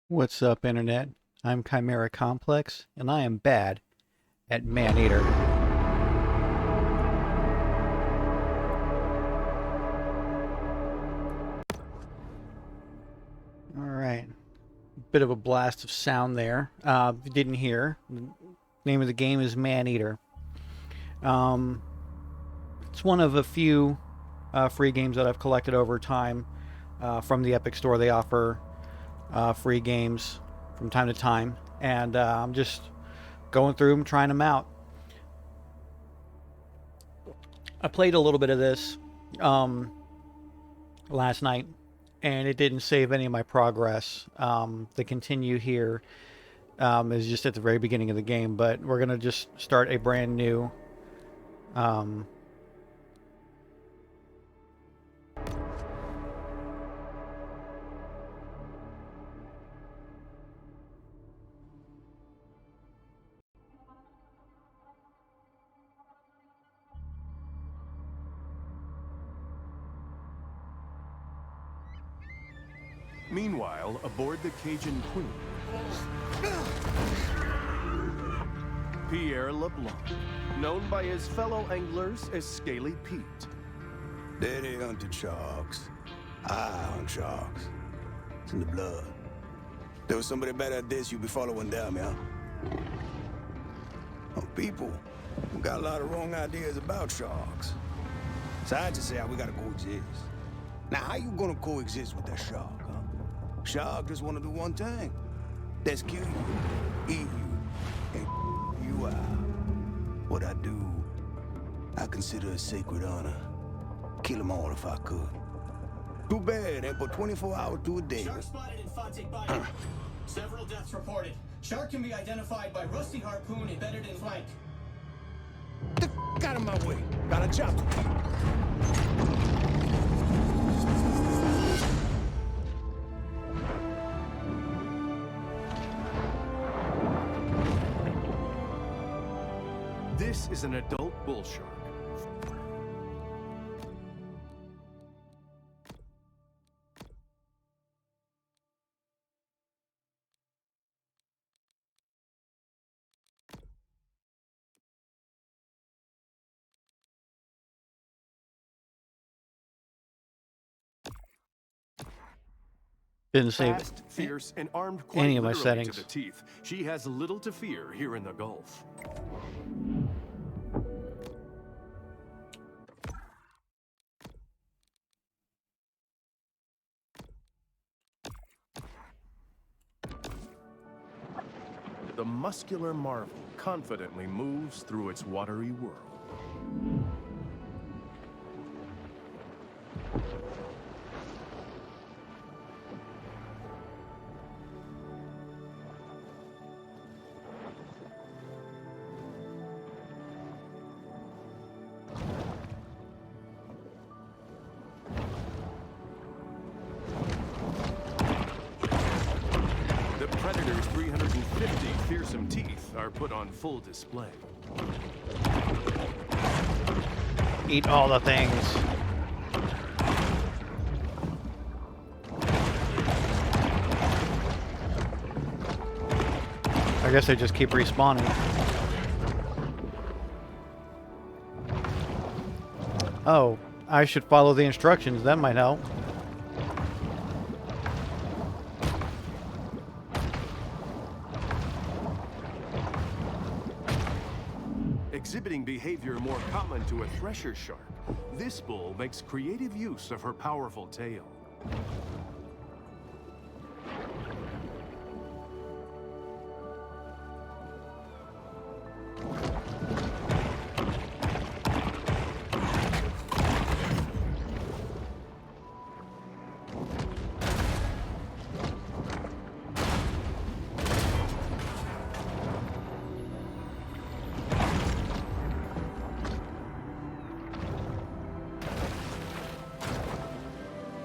What's up, Internet? I'm Chimera Complex, and I am bad at Man-Eater. Alright, bit of a blast of sound there. If you didn't hear, the name of the game is Man-Eater. Um, it's one of a few free games that I've collected over time from the Epic Store. They offer free games from time to time, and I'm just going through them, trying them out. I played a little bit of this um, last night, and it didn't save any of my progress. The continue here is just at the very beginning of the game, but we're gonna just start a brand new. Um, Meanwhile, aboard the Cajun Queen, Pierre LeBlanc, known by his fellow anglers as Scaly Pete. Daddy hunted sharks. I hunt sharks. It's in the blood. There was somebody better at this, you'd be following them, yeah? Well, people who got a lot of wrong ideas about sharks. So I just say how we gotta coexist. Now, how you gonna coexist with that shark, huh? Shark just wanna do one thing. That's kill you, eat you, and you out. What I do, I consider a sacred honor. Kill them all if I could. Too bad, they put 24 hours to a day. Shark spotted in Fontaine Bayou. Several deaths reported. Shark can be identified by rusty harpoon embedded in flank. Get out of my way. Got a job to do. This is an adult bull shark. didn't save Fast, fierce, and armed quite any of my literally settings. to the teeth, she has little to fear here in the Gulf. The muscular marvel confidently moves through its watery world. The predator's 350 fearsome teeth are put on full display. Eat all the things. I guess they just keep respawning. Oh, I should follow the instructions. That might help. Exhibiting behavior more common to a thresher shark, this bull makes creative use of her powerful tail.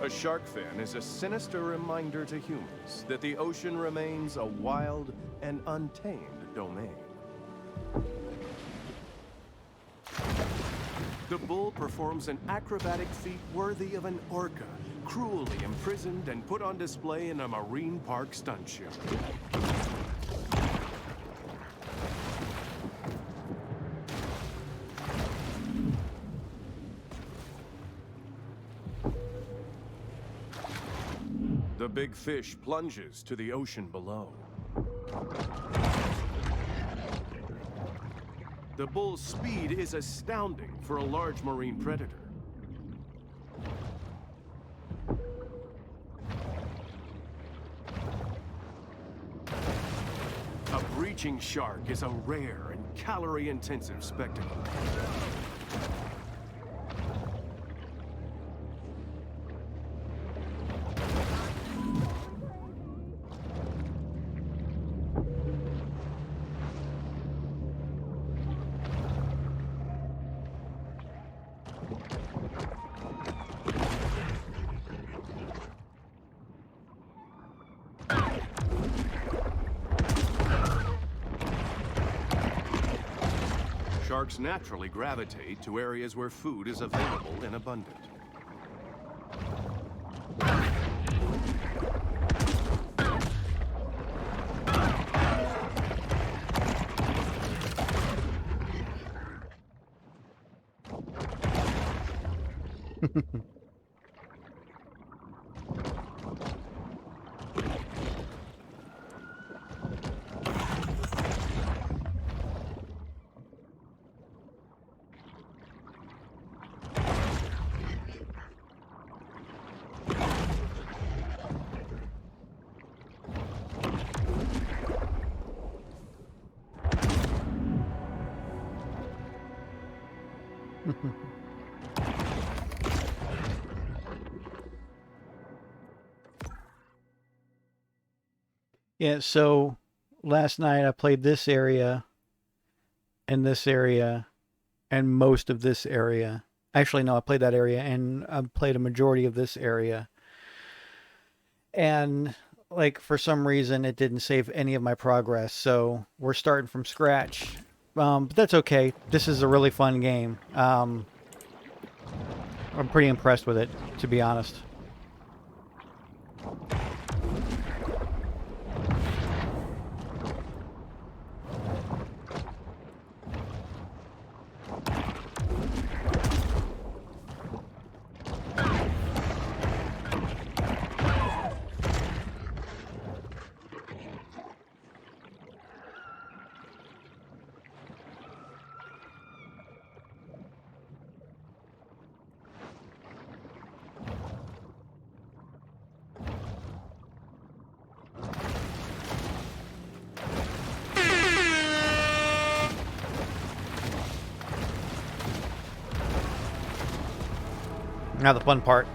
A shark fin is a sinister reminder to humans that the ocean remains a wild and untamed domain. The bull performs an acrobatic feat worthy of an orca, cruelly imprisoned and put on display in a marine park stunt show. The big fish plunges to the ocean below. The bull's speed is astounding for a large marine predator. A breaching shark is a rare and calorie-intensive spectacle. Sharks naturally gravitate to areas where food is available and abundant. Yeah, so last night I played this area and this area and most of this area. Actually, no, I played that area and I played a majority of this area. And like for some reason it didn't save any of my progress, so we're starting from scratch. But that's okay. This is a really fun game. I'm pretty impressed with it, to be honest. Now the fun part.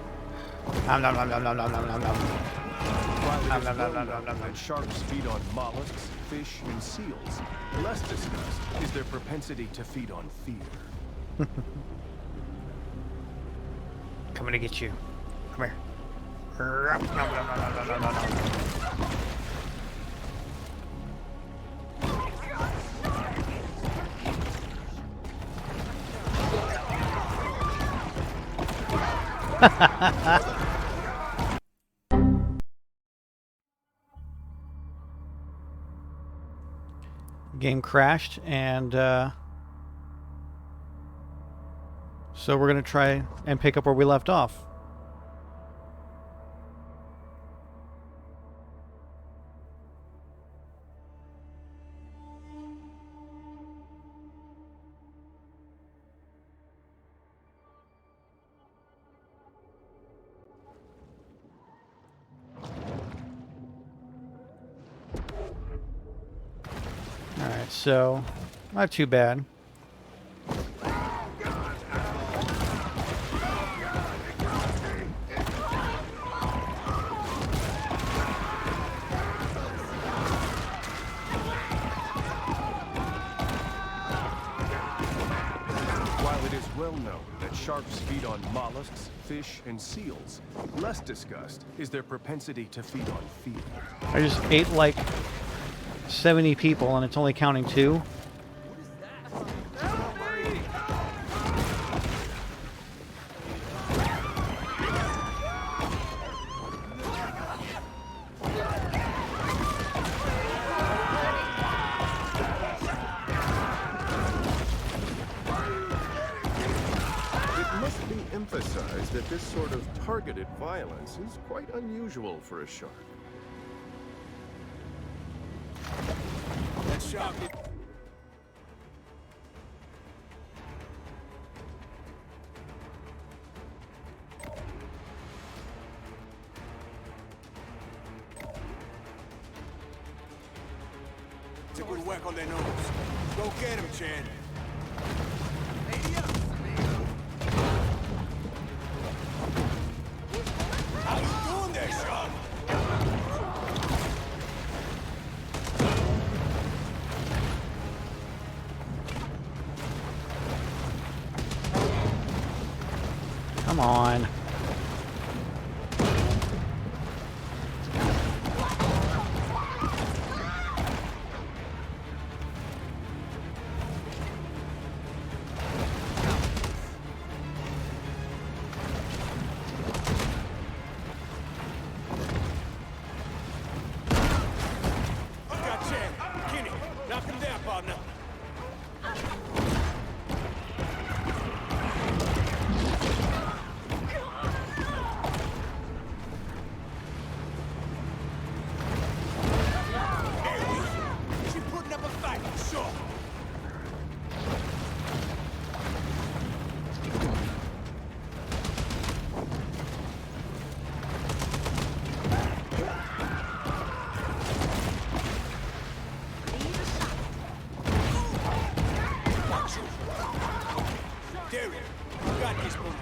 Nom, nom, nom, nom, nom, nom, nom, nom, nom. While it is well known that sharks feed on mollusks, fish, and seals, less discussed is their propensity to feed on fear. Coming to get you. Come here. Nom, nom, nom, nom, nom, nom, nom, nom. Game crashed, and so we're gonna try and pick up where we left off. Alright, so not too bad. While it is well known that sharks feed on mollusks, fish, and seals, less discussed is their propensity to feed on fear. I just ate like 70 people and it's only counting 2. that this sort of targeted violence is quite unusual for a shark. That shark is... It's a good whack on their nose. Go get him, Chad. How you doing there, Shark? Come on. Got Chad. Kenny, knock him down, partner. She putting up a fight, sure. Derek, you got this one.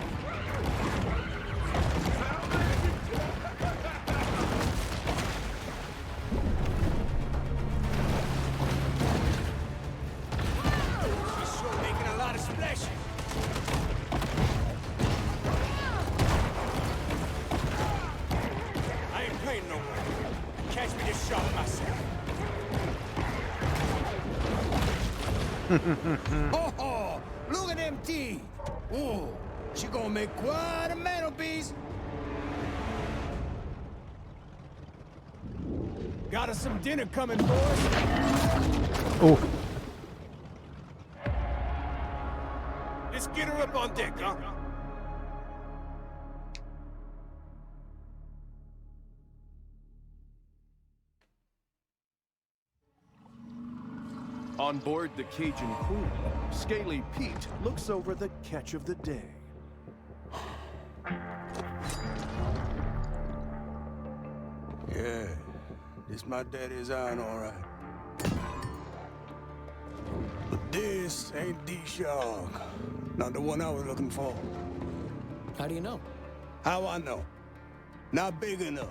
She's sure making a lot of splash. I ain't playing no more. Catch me this shot myself. Oh, look at them teeth. Ooh, she gonna make quite a mantelpiece. Got us some dinner coming, boys. Oh, Let's get her up on deck, huh? On board the Cajun Queen, Scaly Pete looks over the catch of the day. Yeah, this my daddy's iron, all right. But this ain't the shark. Not the one I was looking for. How do you know? How I know? Not big enough.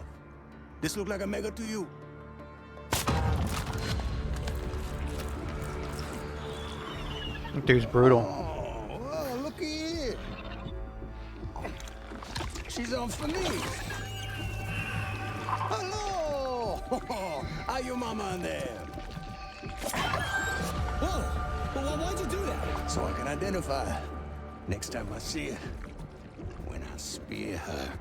This look like a mega to you. that dude's brutal. Oh, well, looky here. She's on for me. Hello! How you mama in there? Whoa! Well, why'd you do that? So I can identify her. Next time I see her. When I spear her.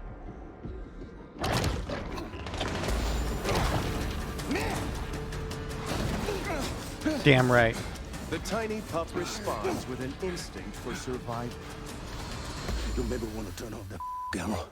Damn right. The tiny pup responds with an instinct for survival. You maybe want to turn off that camera.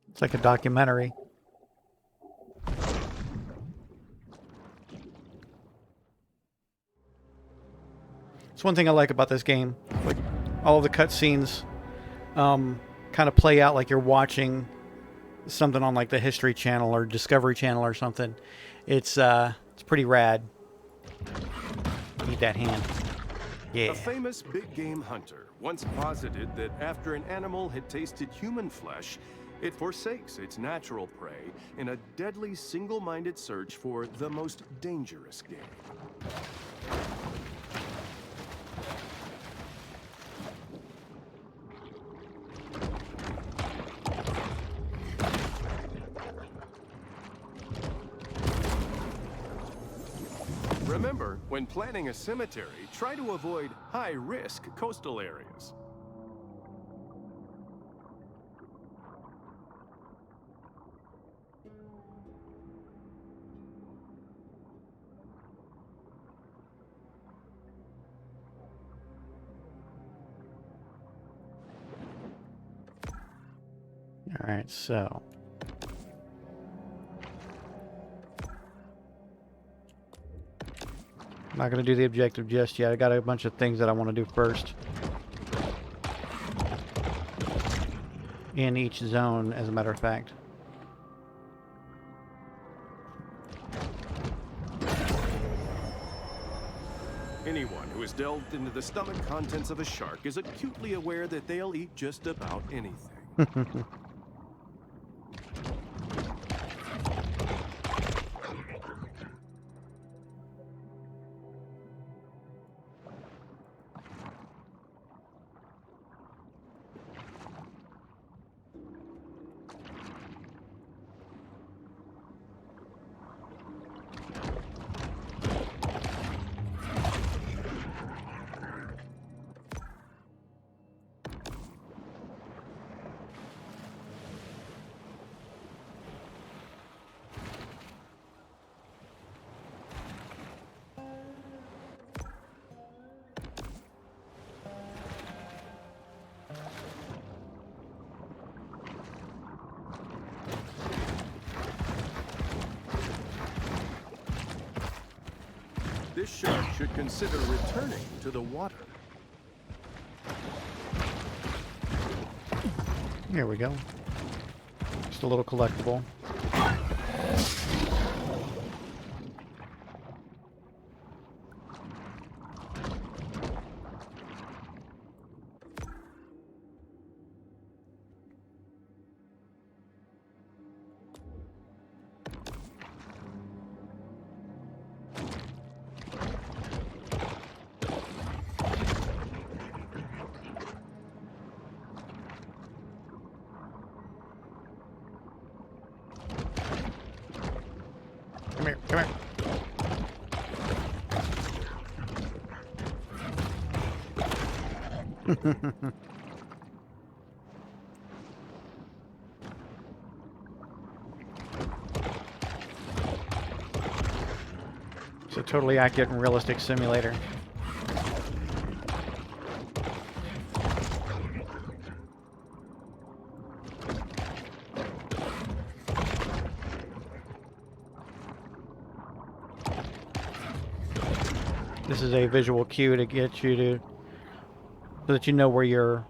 It's like a documentary. It's one thing I like about this game. Like all of the cutscenes kind of play out like you're watching something on like the History Channel or Discovery Channel or something. It's pretty rad. Need that hand. Yeah. A famous big game hunter once posited that after an animal had tasted human flesh, it forsakes its natural prey in a deadly single-minded search for the most dangerous game. Remember, when planning a cemetery, try to avoid high-risk coastal areas. All right, so I'm not going to do the objective just yet. I got a bunch of things that I want to do first in each zone, as a matter of fact. Anyone who has delved into the stomach contents of a shark is acutely aware that they'll eat just about anything. This shark should consider returning to the water. Here we go. Just a little collectible. Come here, come here. It's a totally accurate and realistic simulator. This is a visual cue to get you to, so that you know where your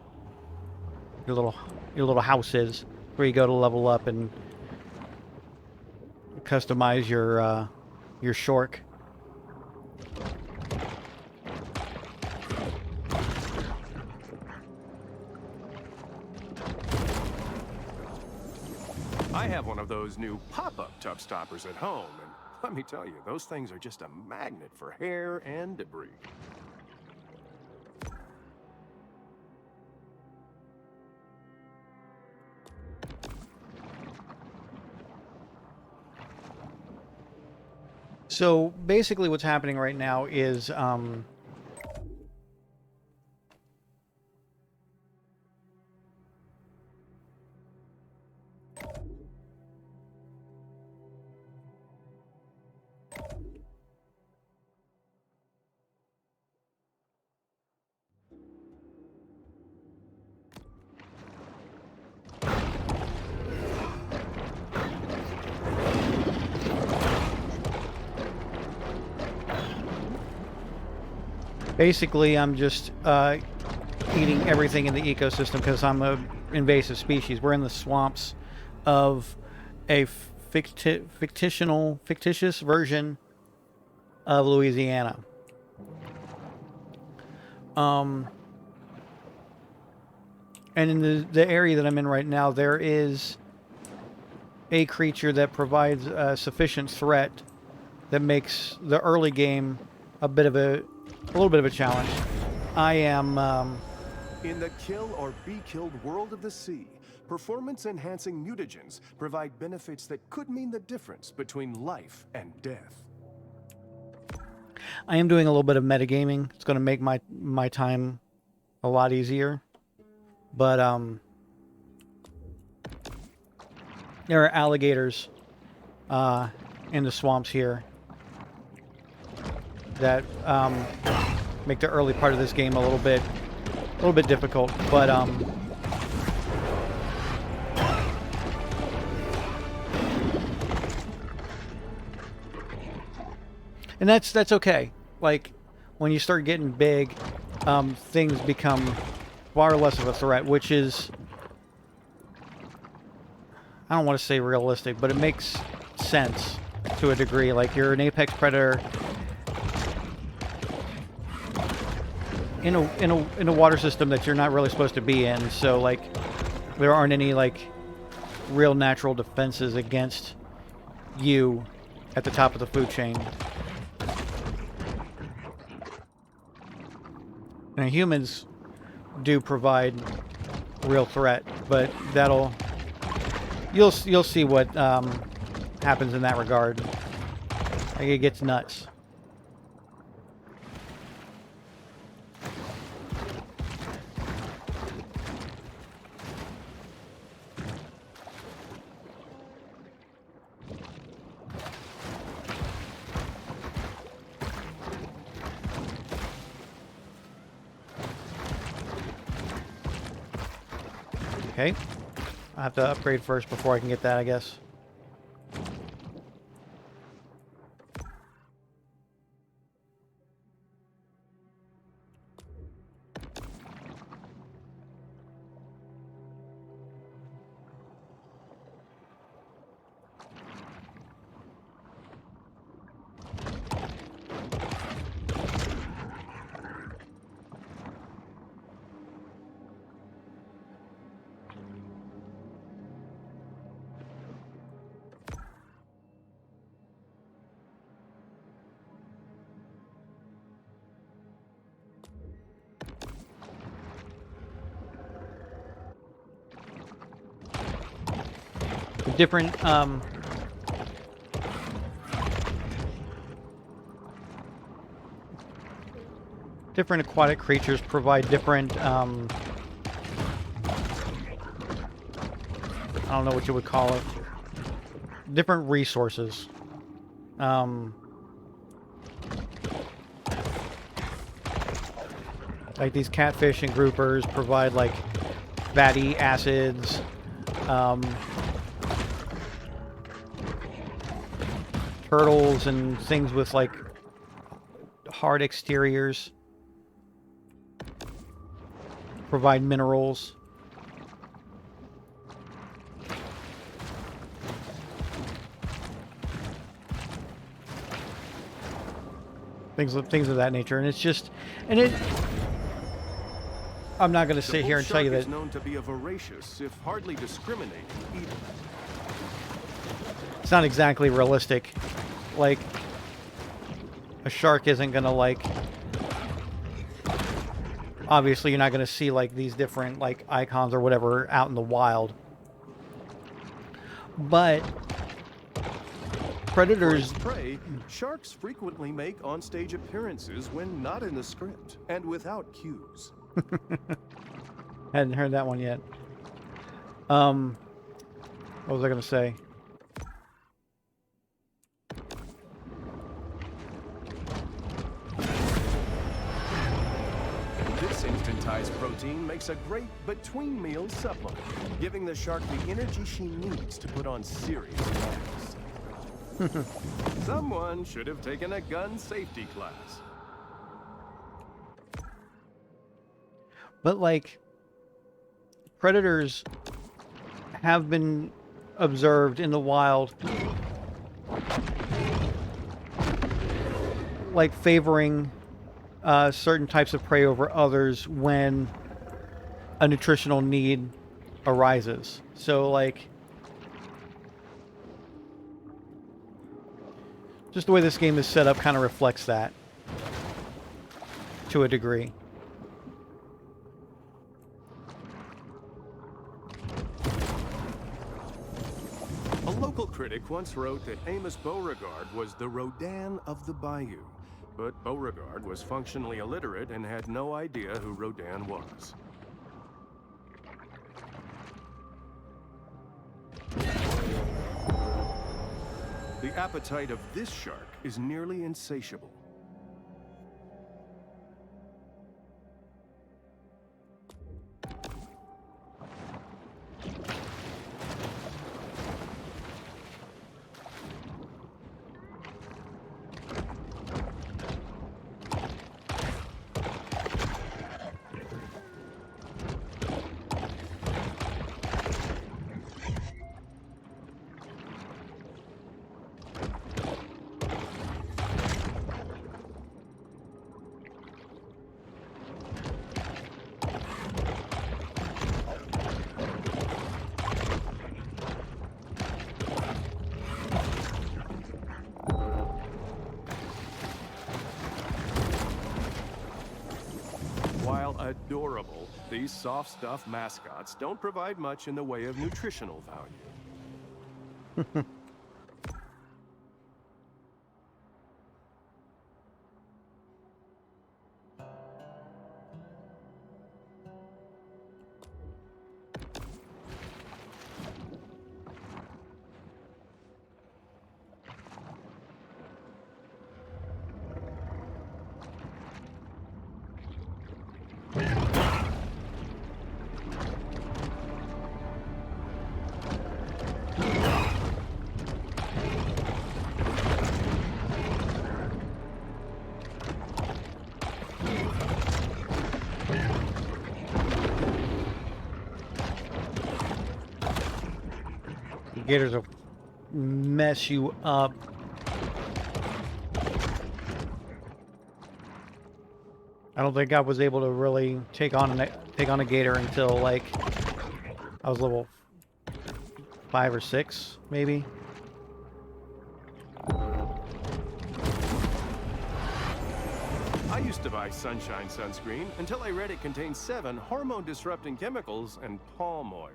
little house is, where you go to level up and customize your Shork. I have one of those new pop-up tub stoppers at home, and let me tell you, those things are just a magnet for hair and debris. So basically what's happening right now is basically I'm just eating everything in the ecosystem because I'm a invasive species. We're in the swamps of a fictitious version of Louisiana. And in the area that I'm in right now, there is a creature that provides a sufficient threat that makes the early game a little bit of a challenge. I am In the kill or be killed world of the sea, performance-enhancing mutagens provide benefits that could mean the difference between life and death. I am doing a little bit of metagaming. It's going to make my time a lot easier. But there are alligators in the swamps here that make the early part of this game a little bit difficult. But and that's okay. Like when you start getting big, things become far less of a threat, which is, I don't want to say realistic, but it makes sense to a degree. Like you're an apex predator in a water system that you're not really supposed to be in, so like there aren't any like real natural defenses against you at the top of the food chain. Now humans do provide real threat, but you'll see what happens in that regard. Like it gets nuts. Okay. I have to upgrade first before I can get that, I guess. Different different aquatic creatures provide different I don't know what you would call it, different resources. Like these catfish and groupers provide like fatty acids, turtles and things with like hard exteriors provide minerals. Things of that nature, and it's just, and it. I'm not going to sit here and tell you that. Is known to be a voracious, if hardly discriminating, eater. It's not exactly realistic. Like, a shark isn't going to, like... Obviously, you're not going to see, like, these different, like, icons or whatever out in the wild. But... predators... For prey, sharks frequently make on-stage appearances when not in the script, and without cues. Hadn't heard that one yet. What was I going to say? This instantized protein makes a great between-meal supplement, giving the shark the energy she needs to put on serious attacks. Someone should have taken a gun safety class. But, like, predators have been observed in the wild, like, favoring certain types of prey over others when a nutritional need arises. So, like, just the way this game is set up kind of reflects that to a degree. A local critic once wrote that Amos Beauregard was the Rodin of the Bayou. But Beauregard was functionally illiterate and had no idea who Rodin was. The appetite of this shark is nearly insatiable. While adorable, these soft stuff mascots don't provide much in the way of nutritional value. Gators will mess you up. I don't think I was able to really take on a gator until like I was level 5 or 6, maybe. I used to buy Sunshine sunscreen until I read it contains 7 hormone-disrupting chemicals and palm oil.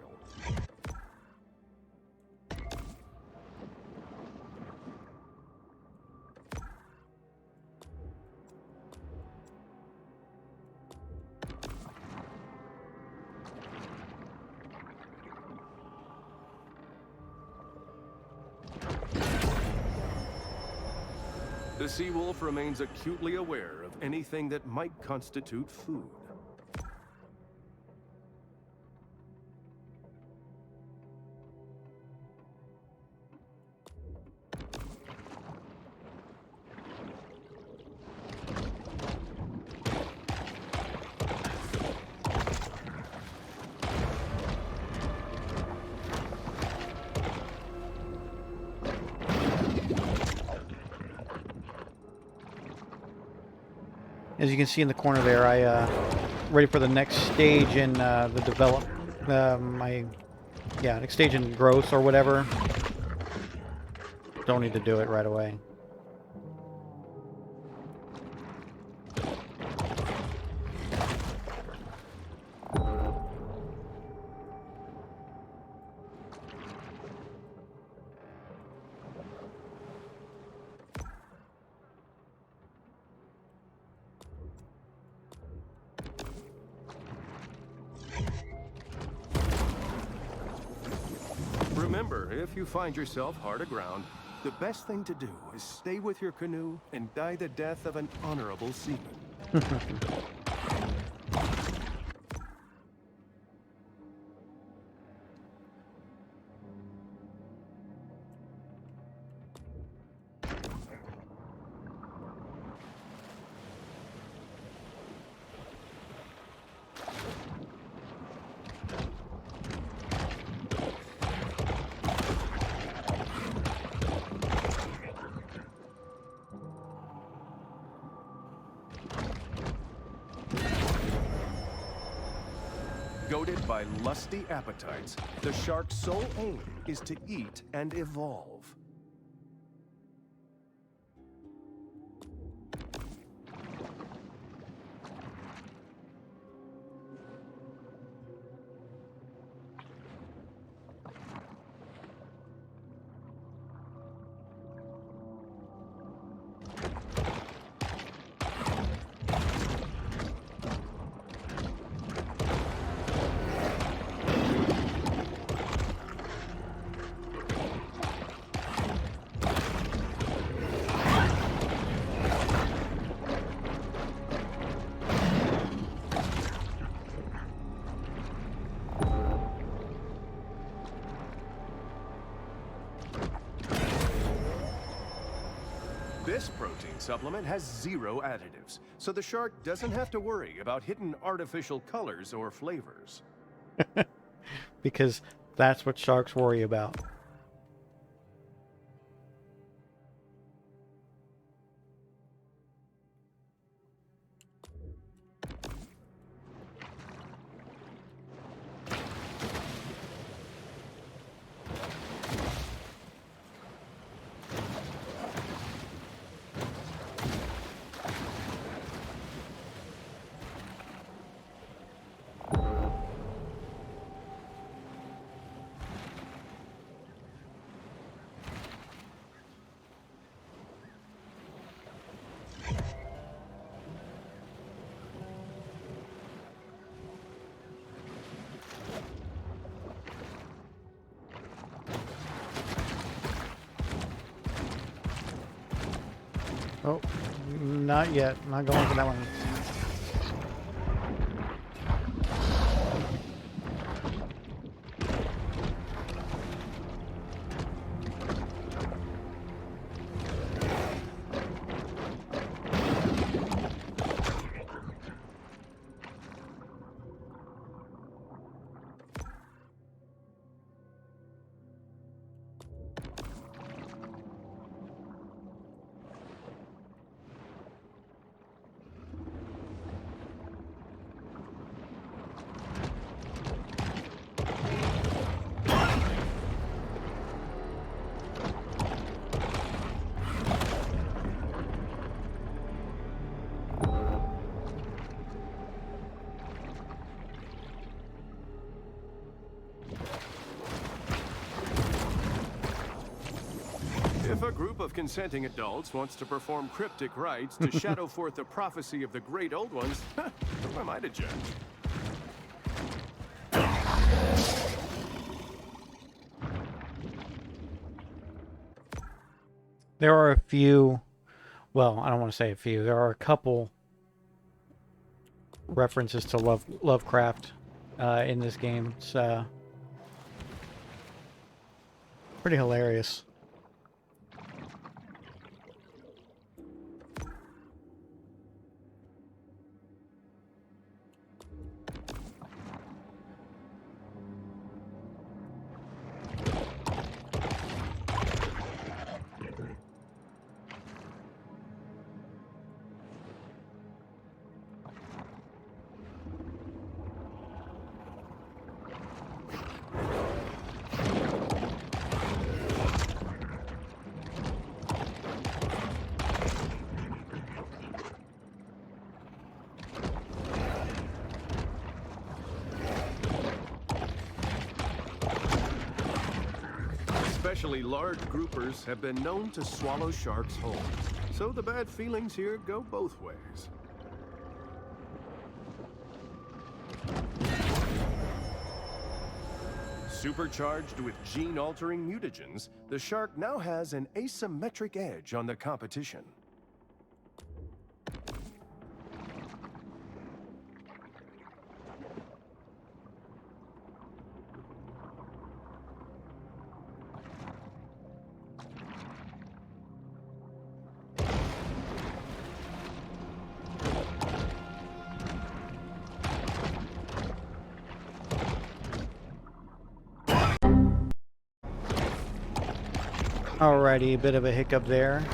The sea wolf remains acutely aware of anything that might constitute food. As you can see in the corner there, I ready for the next stage in the next stage in growth or whatever. Don't need to do it right away. Remember, if you find yourself hard aground, the best thing to do is stay with your canoe and die the death of an honorable seaman. Goaded by lusty appetites, the shark's sole aim is to eat and evolve. This protein supplement has 0 additives, so the shark doesn't have to worry about hidden artificial colors or flavors. Because that's what sharks worry about. Oh, not yet. Not going for that one. If a group of consenting adults wants to perform cryptic rites to shadow forth the prophecy of the great old ones, who am I to judge? There are a few, well, I don't want to say a few, there are a couple references to Lovecraft in this game. It's pretty hilarious. Especially large groupers have been known to swallow sharks whole, so the bad feelings here go both ways. Supercharged with gene-altering mutagens, the shark now has an asymmetric edge on the competition. Alrighty, a bit of a hiccup there.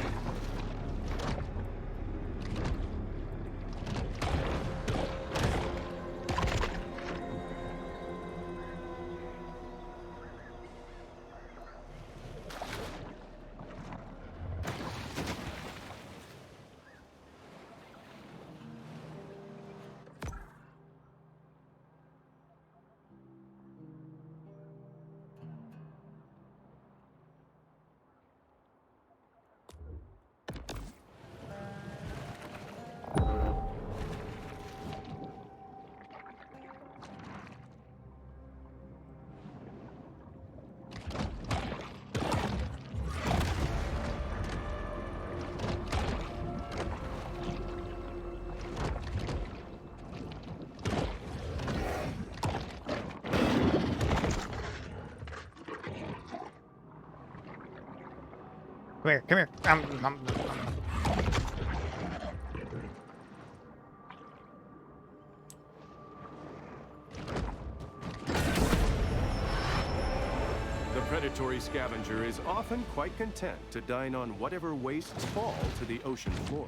Come here, come here. The predatory scavenger is often quite content to dine on whatever wastes fall to the ocean floor.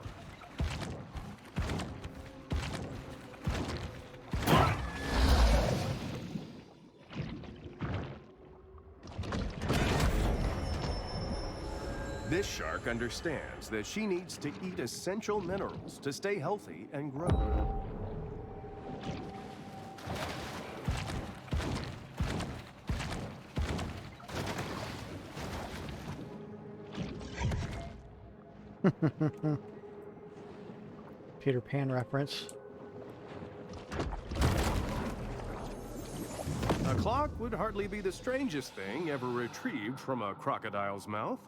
This shark understands that she needs to eat essential minerals to stay healthy and grow. Peter Pan reference. A clock would hardly be the strangest thing ever retrieved from a crocodile's mouth.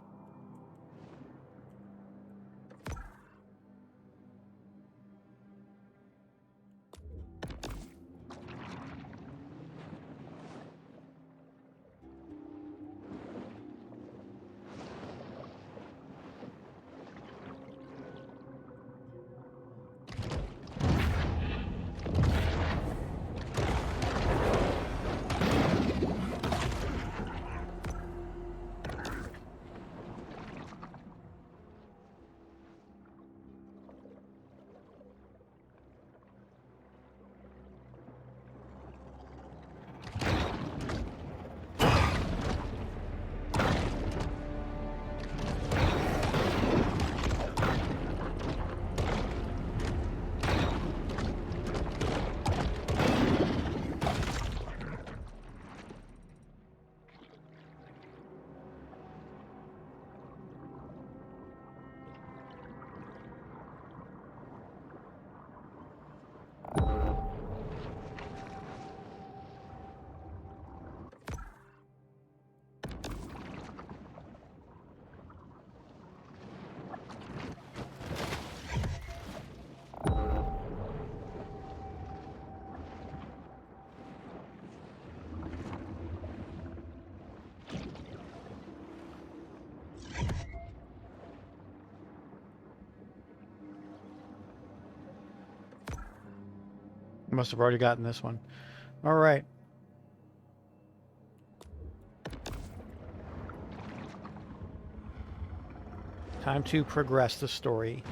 Must have already gotten this one. All right. Time to progress the story.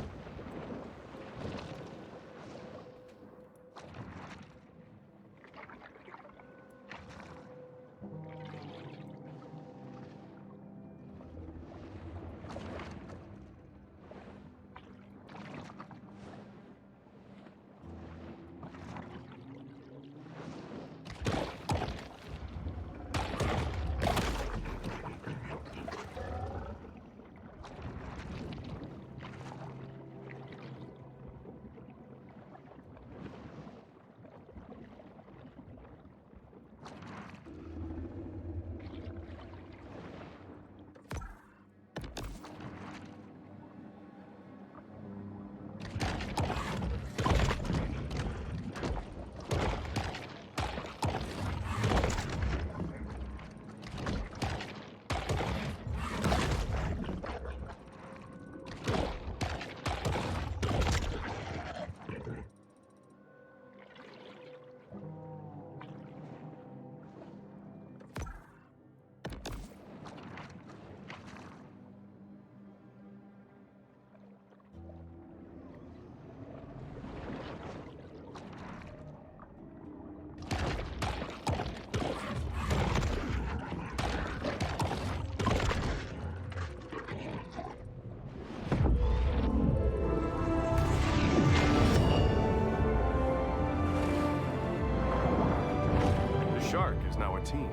Shark is now a team,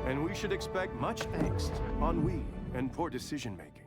and we should expect much angst, ennui, and poor decision-making.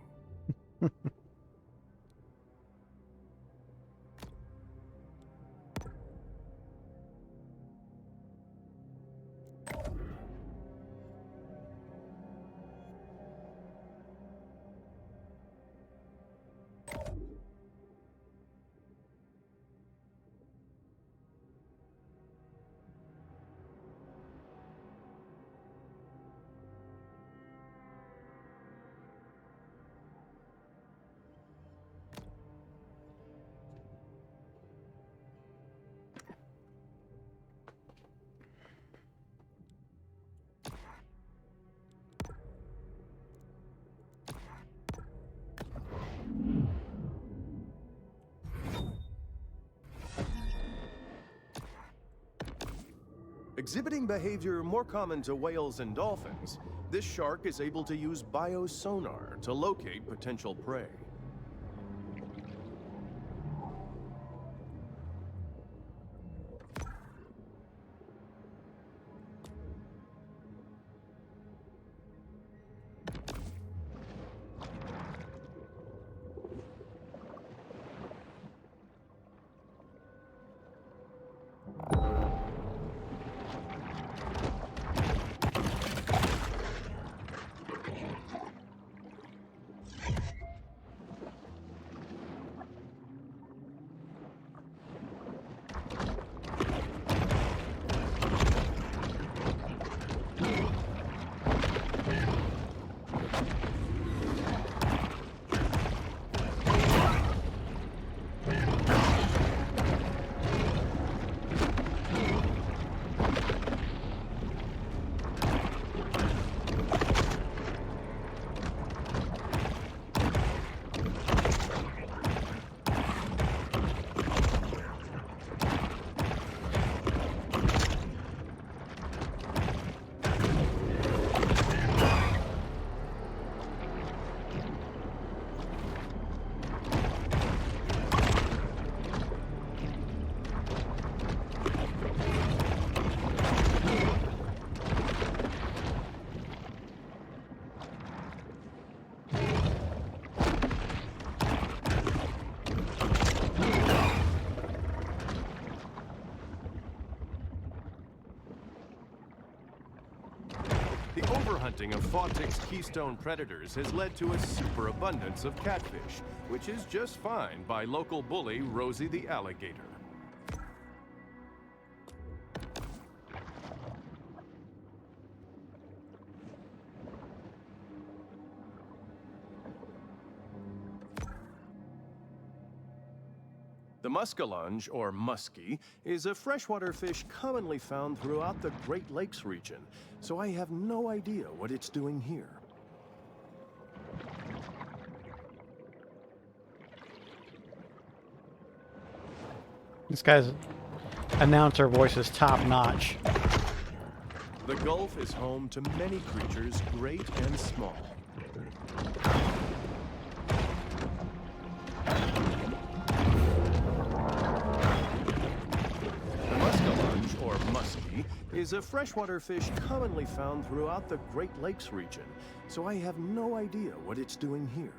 Exhibiting behavior more common to whales and dolphins, this shark is able to use biosonar to locate potential prey. The overhunting of Fawtick's keystone predators has led to a superabundance of catfish, which is just fine by local bully Rosie the alligator. The muskellunge, or muskie, is a freshwater fish commonly found throughout the Great Lakes region, so I have no idea what it's doing here. This guy's announcer voice is top notch. The Gulf is home to many creatures, great and small. The muskellunge, or muskie, is a freshwater fish commonly found throughout the Great Lakes region, so I have no idea what it's doing here.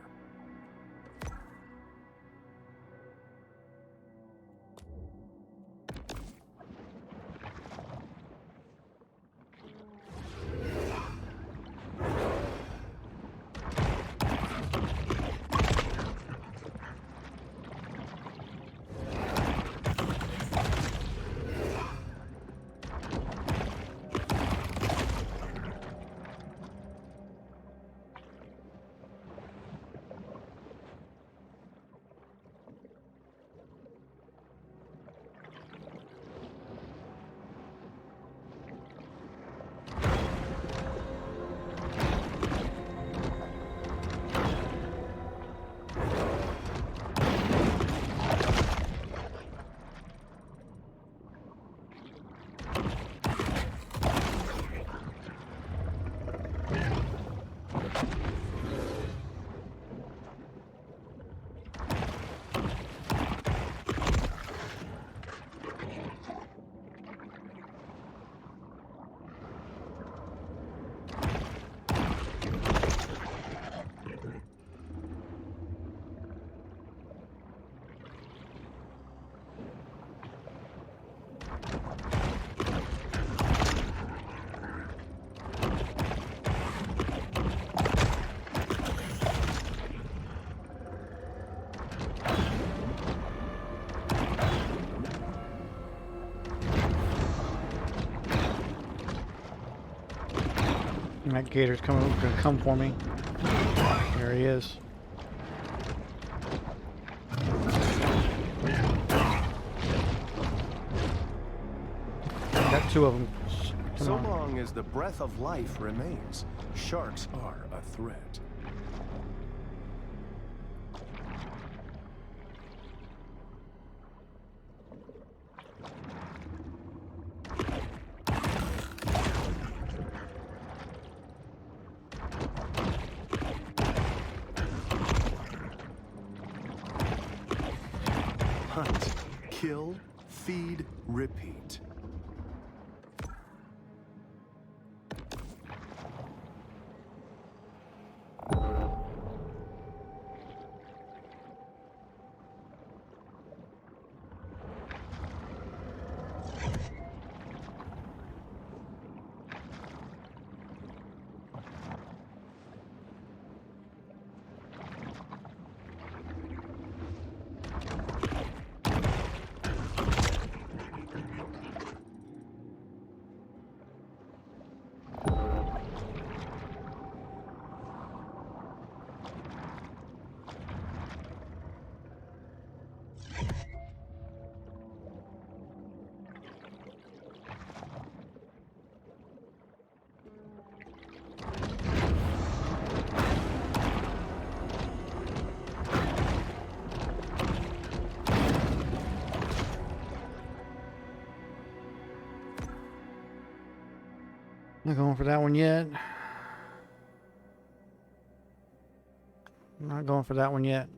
That gator's gonna come for me. There he is. Got two of them. Come So on. long as the breath of life remains, sharks are a threat. Hunt, kill, feed, repeat. Not going for that one yet. Not going for that one yet.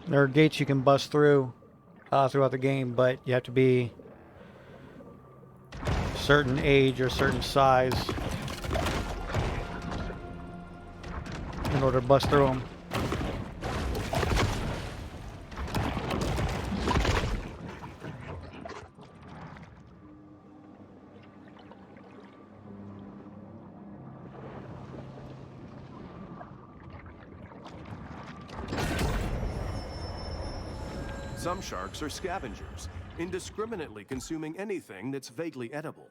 There are gates you can bust through throughout the game, but you have to be a certain age or certain size in order to bust through them. Some sharks are scavengers, indiscriminately consuming anything that's vaguely edible.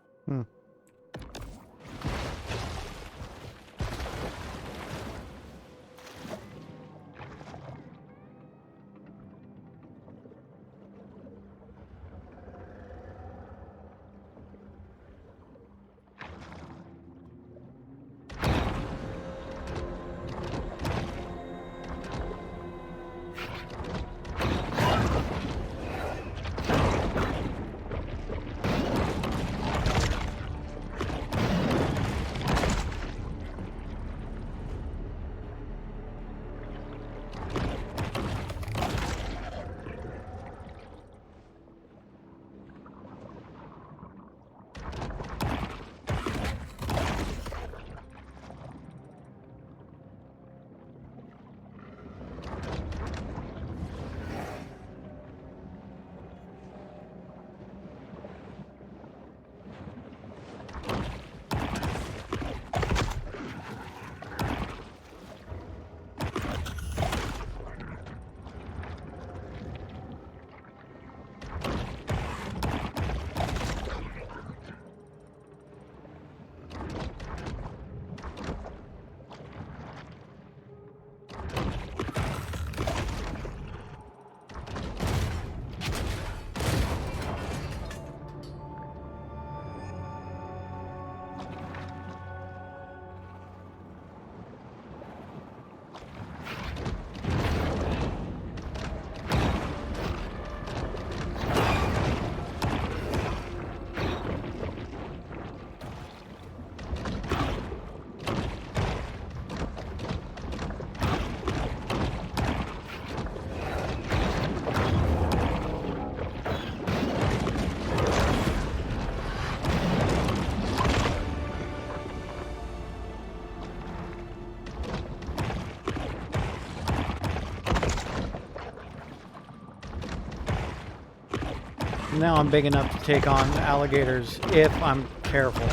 Now I'm big enough to take on alligators if I'm careful.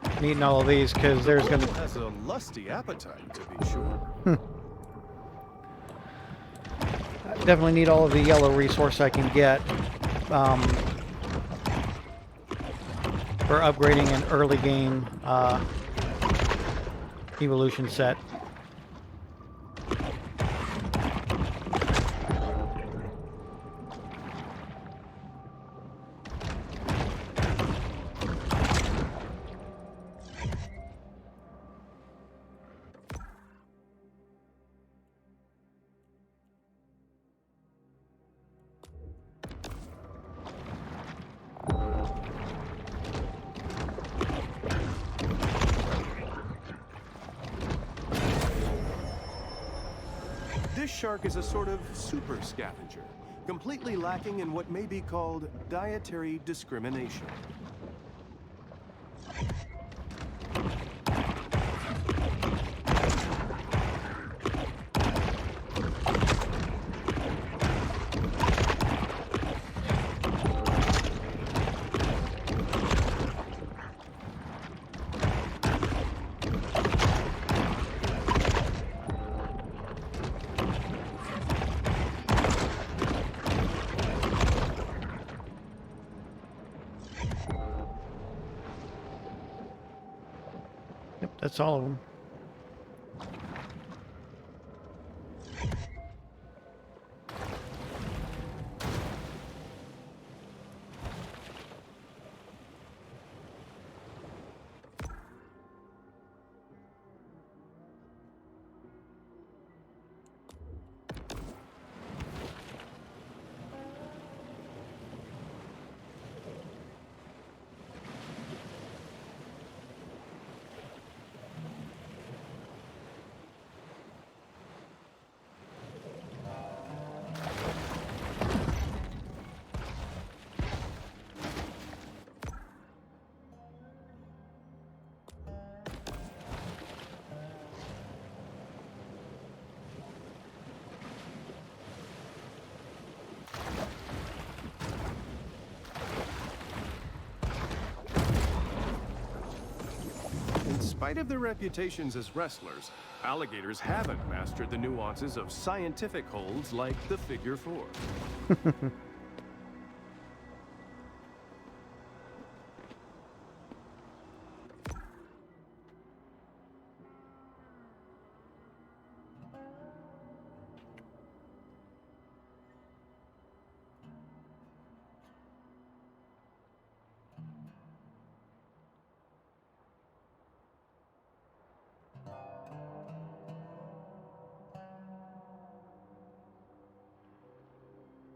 I'm eating all of these because there's gonna... Has a lusty appetite, to be sure. I definitely need all of the yellow resource I can get for upgrading an early game evolution set. This shark is a sort of super scavenger, completely lacking in what may be called dietary discrimination. Yep, that's all of them. In spite of their reputations as wrestlers, alligators haven't mastered the nuances of scientific holds like the figure four.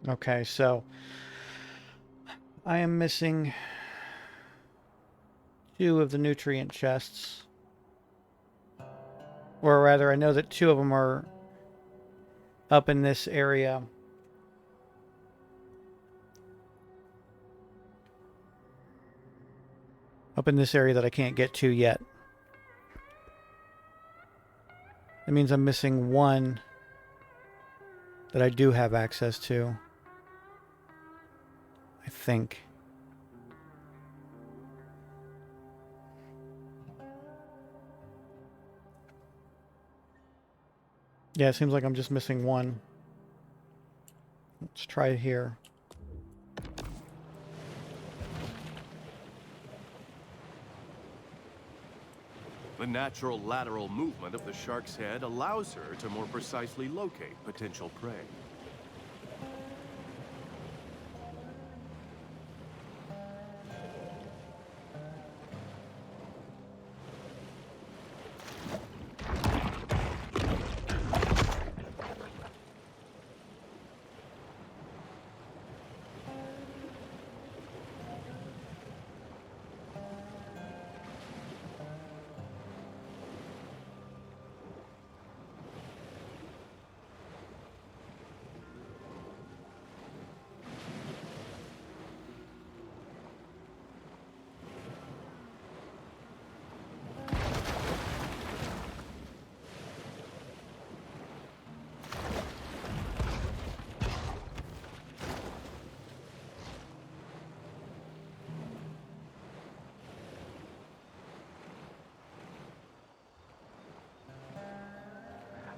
Okay, so I am missing 2 of the nutrient chests. Or rather, I know that 2 of them are up in this area. Up in this area that I can't get to yet. That means I'm missing 1 that I do have access to. I think. Yeah, it seems like I'm just missing 1. Let's try it here. The natural lateral movement of the shark's head allows her to more precisely locate potential prey.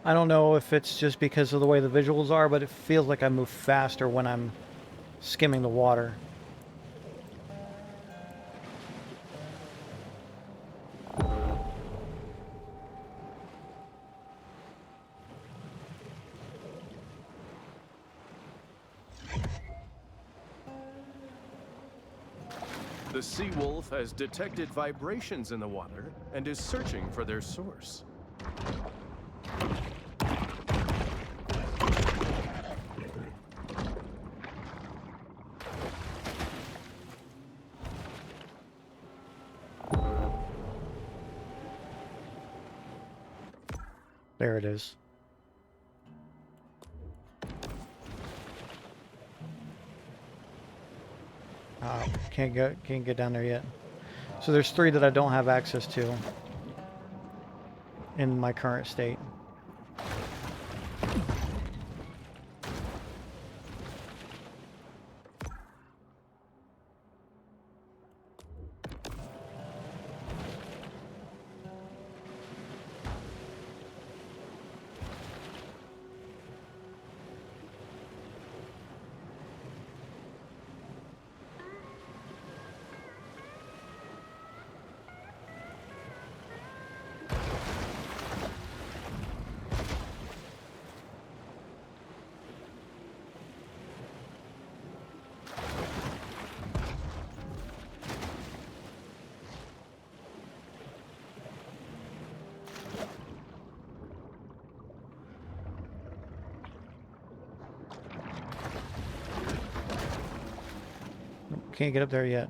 I don't know if it's just because of the way the visuals are, but it feels like I move faster when I'm skimming the water. The sea wolf has detected vibrations in the water and is searching for their source. There it is. Can't get down there yet. So there's 3 that I don't have access to in my current state. Can't get up there yet.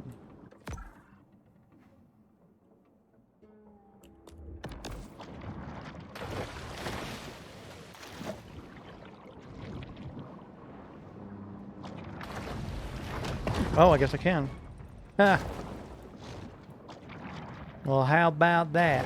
Oh, I guess I can. Ha! Well, how about that?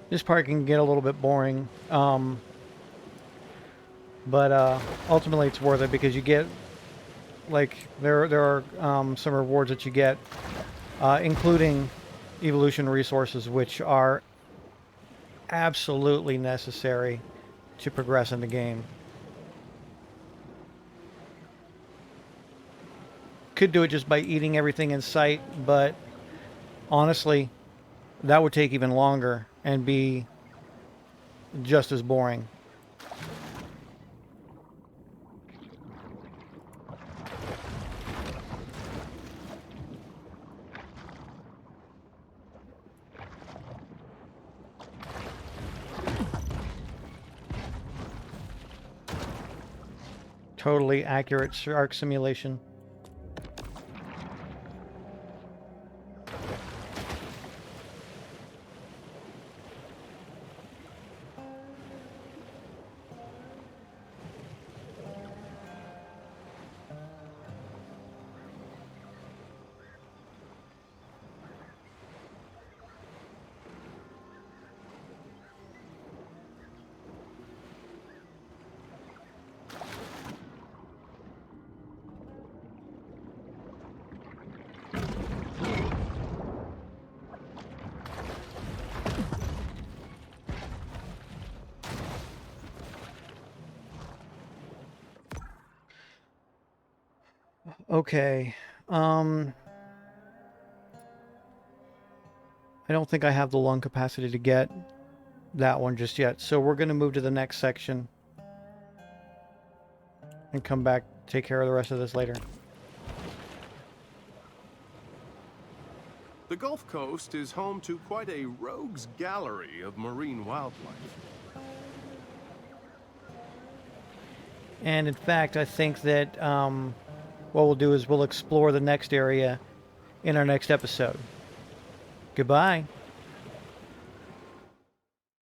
This part can get a little bit boring, but ultimately it's worth it because you get, like, there are some rewards that you get, including evolution resources, which are absolutely necessary to progress in the game. Could do it just by eating everything in sight, but honestly, that would take even longer and be just as boring. Totally accurate shark simulation. Okay. I don't think I have the lung capacity to get that one just yet. So we're going to move to the next section and come back, take care of the rest of this later. The Gulf Coast is home to quite a rogues gallery of marine wildlife. And in fact, I think that what we'll do is we'll explore the next area in our next episode. Goodbye.